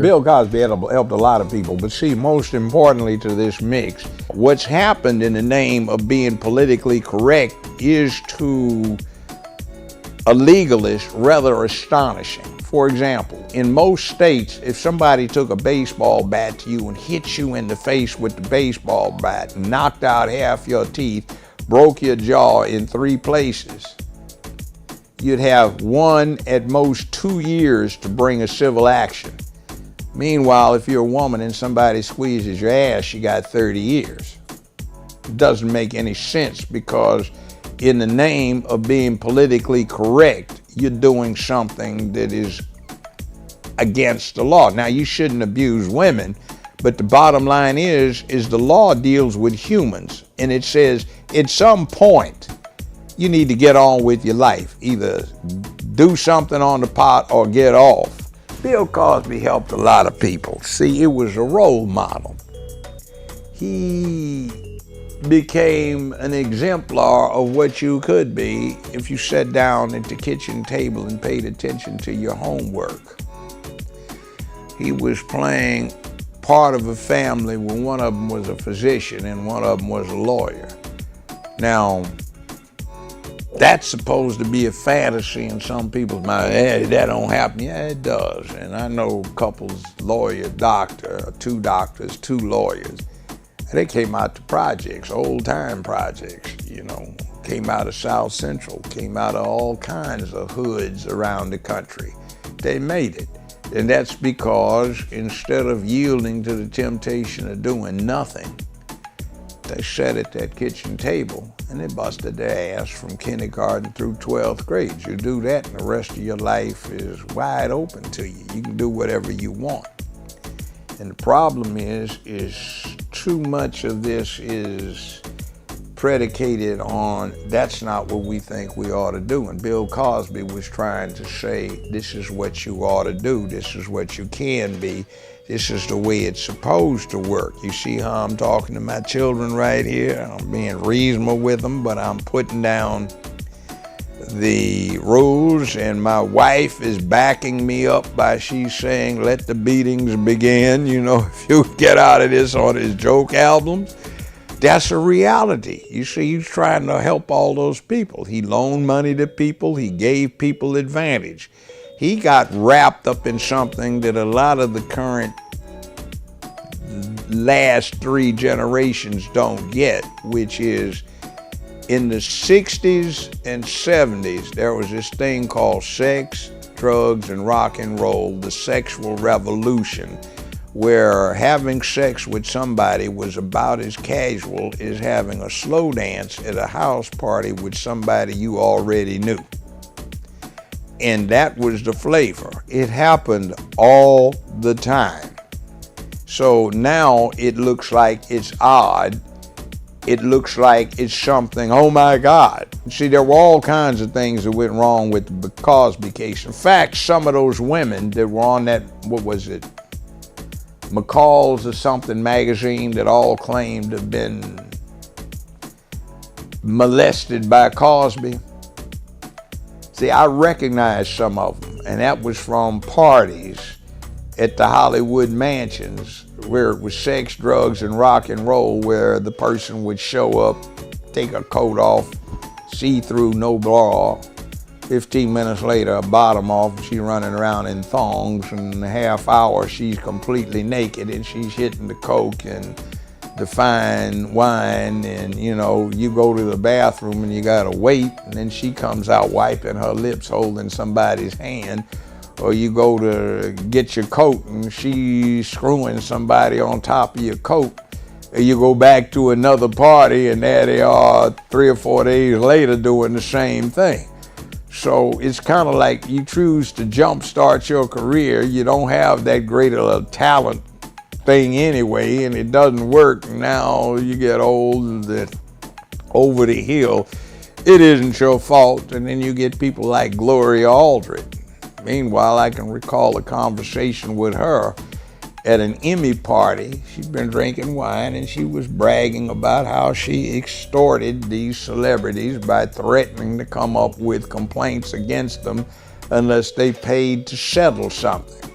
Bill Cosby helped a lot of people, but see, most importantly to this mix, what's happened in the name of being politically correct is to a legalist rather astonishing. For example, in most states, if somebody took a baseball bat to you and hit you in the face with the baseball bat, knocked out half your teeth, broke your jaw in 3 places, you'd have 1 at most 2 years to bring a civil action. Meanwhile, if you're a woman and somebody squeezes your ass, you got 30 years. It doesn't make any sense because in the name of being politically correct, you're doing something that is against the law. Now, you shouldn't abuse women, but the bottom line is the law deals with humans, and it says at some point you need to get on with your life. Either do something on the pot or get off. Bill Cosby helped a lot of people. See, it was a role model. He became an exemplar of what you could be if you sat down at the kitchen table and paid attention to your homework. He was playing part of a family where one of them was a physician and one of them was a lawyer. Now, that's supposed to be a fantasy in some people's mind. Hey, that don't happen. Yeah, it does. And I know couples, lawyer, doctor, 2 doctors, 2 lawyers. They came out to projects, old time projects, came out of South Central, came out of all kinds of hoods around the country. They made it. And that's because instead of yielding to the temptation of doing nothing, they sat at that kitchen table and they busted their ass from kindergarten through 12th grade. You do that and the rest of your life is wide open to you. You can do whatever you want. And the problem is too much of this is predicated on that's not what we think we ought to do. And Bill Cosby was trying to say, this is what you ought to do. This is what you can be. This is the way it's supposed to work. You see how I'm talking to my children right here? I'm being reasonable with them, but I'm putting down the rules, and my wife is backing me up by she's saying, let the beatings begin. If you get out of this on his joke albums, that's a reality. You see, he's trying to help all those people. He loaned money to people. He gave people advantage. He got wrapped up in something that a lot of the current last 3 generations don't get, which is in the 60s and 70s, there was this thing called sex, drugs, and rock and roll, the sexual revolution, where having sex with somebody was about as casual as having a slow dance at a house party with somebody you already knew. And that was the flavor. It happened all the time. So now it looks like it's odd. It looks like it's something, oh my God. See, there were all kinds of things that went wrong with the Cosby case. In fact, some of those women that were on that, what was it, McCall's or something magazine that all claimed to have been molested by Cosby. See, I recognized some of them, and that was from parties at the Hollywood mansions where it was sex, drugs, and rock and roll, where the person would show up, take a coat off, see-through, no bra. 15 minutes later, a bottom off, she's running around in thongs, and in a half hour, she's completely naked, and she's hitting the coke and the fine wine, and you go to the bathroom and you gotta wait, and then she comes out wiping her lips, holding somebody's hand, or you go to get your coat and she's screwing somebody on top of your coat, and you go back to another party and there they are 3 or 4 days later doing the same thing. So it's kind of like you choose to jumpstart your career, you don't have that great of a talent thing anyway, and it doesn't work. Now you get old and over the hill. It isn't your fault, and then you get people like Gloria Aldrich. Meanwhile, I can recall a conversation with her at an Emmy party. She'd been drinking wine, and she was bragging about how she extorted these celebrities by threatening to come up with complaints against them unless they paid to settle something.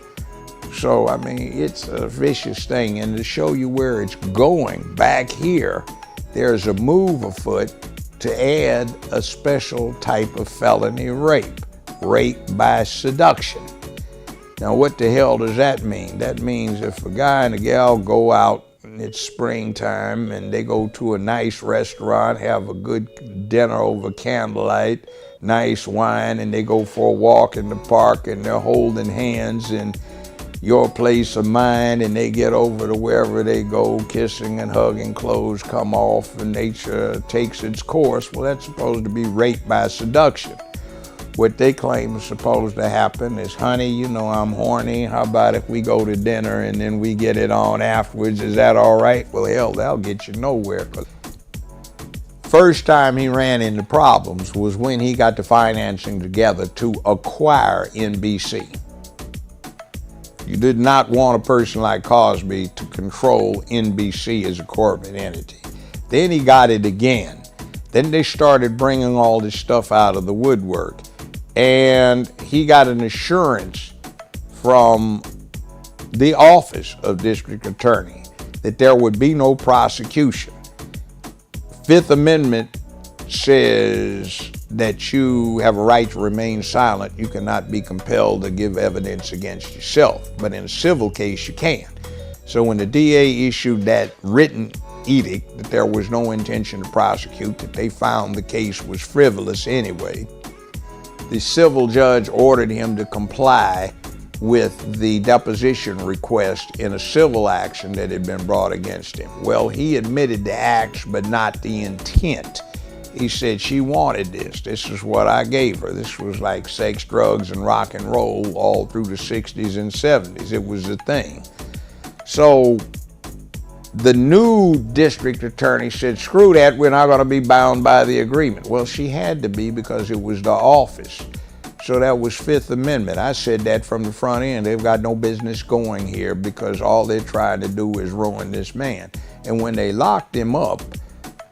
So, I mean, it's a vicious thing. And to show you where it's going, back here, there's a move afoot to add a special type of felony rape by seduction. Now, what the hell does that mean? That means if a guy and a gal go out and it's springtime and they go to a nice restaurant, have a good dinner over candlelight, nice wine, and they go for a walk in the park and they're holding hands in your place of mine, and they get over to wherever they go, kissing and hugging, clothes come off, and nature takes its course. Well, that's supposed to be rape by seduction. What they claim is supposed to happen is, honey, you know I'm horny. How about if we go to dinner and then we get it on afterwards? Is that all right? Well, hell, that'll get you nowhere. First time he ran into problems was when he got the financing together to acquire NBC. You did not want a person like Cosby to control NBC as a corporate entity. Then he got it again. Then they started bringing all this stuff out of the woodwork. And he got an assurance from the office of district attorney that there would be no prosecution. Fifth Amendment says that you have a right to remain silent. You cannot be compelled to give evidence against yourself. But in a civil case, you can. So when the DA issued that written edict that there was no intention to prosecute, that they found the case was frivolous anyway, the civil judge ordered him to comply with the deposition request in a civil action that had been brought against him. Well, he admitted the acts, but not the intent. He said, she wanted this. This is what I gave her. This was like sex, drugs, and rock and roll all through the 60s and 70s. It was a thing. So the new district attorney said, screw that, we're not going to be bound by the agreement. Well, she had to be because it was the office. So that was Fifth Amendment. I said that from the front end. They've got no business going here because all they're trying to do is ruin this man. And when they locked him up,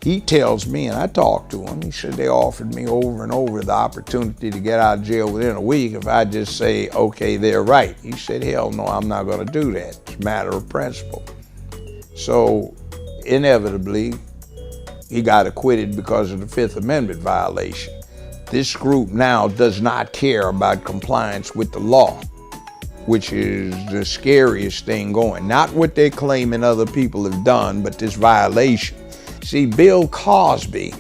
he tells me, and I talked to him, he said they offered me over and over the opportunity to get out of jail within a week if I just say, okay, they're right. He said, hell no, I'm not going to do that. It's a matter of principle. So inevitably, he got acquitted because of the Fifth Amendment violation. This group now does not care about compliance with the law, which is the scariest thing going. Not what they're claiming other people have done, but this violation. See, Bill Cosby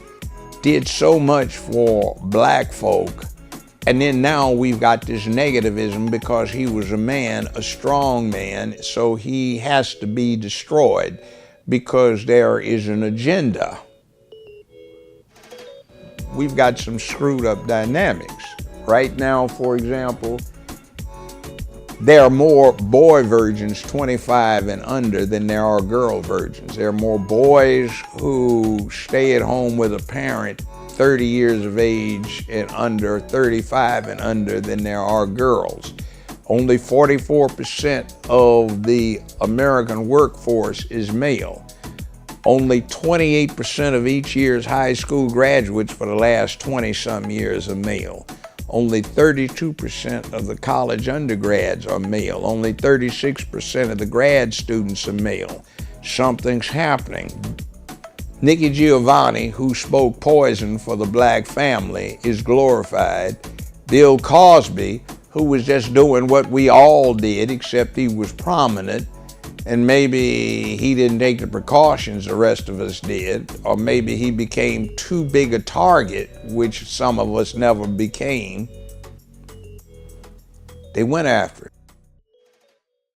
did so much for black folk, and then now we've got this negativism because he was a man, a strong man, so he has to be destroyed because there is an agenda. We've got some screwed up dynamics. Right now, for example, there are more boy virgins 25 and under than there are girl virgins. There are more boys who stay at home with a parent 30 years of age and under, 35 and under, than there are girls. Only 44% of the American workforce is male. Only 28% of each year's high school graduates for the last 20-some years are male. Only 32% of the college undergrads are male. Only 36% of the grad students are male. Something's happening. Nikki Giovanni, who spoke poison for the black family, is glorified. Bill Cosby, who was just doing what we all did, except he was prominent, and maybe he didn't take the precautions the rest of us did, or maybe he became too big a target, which some of us never became. They went after him.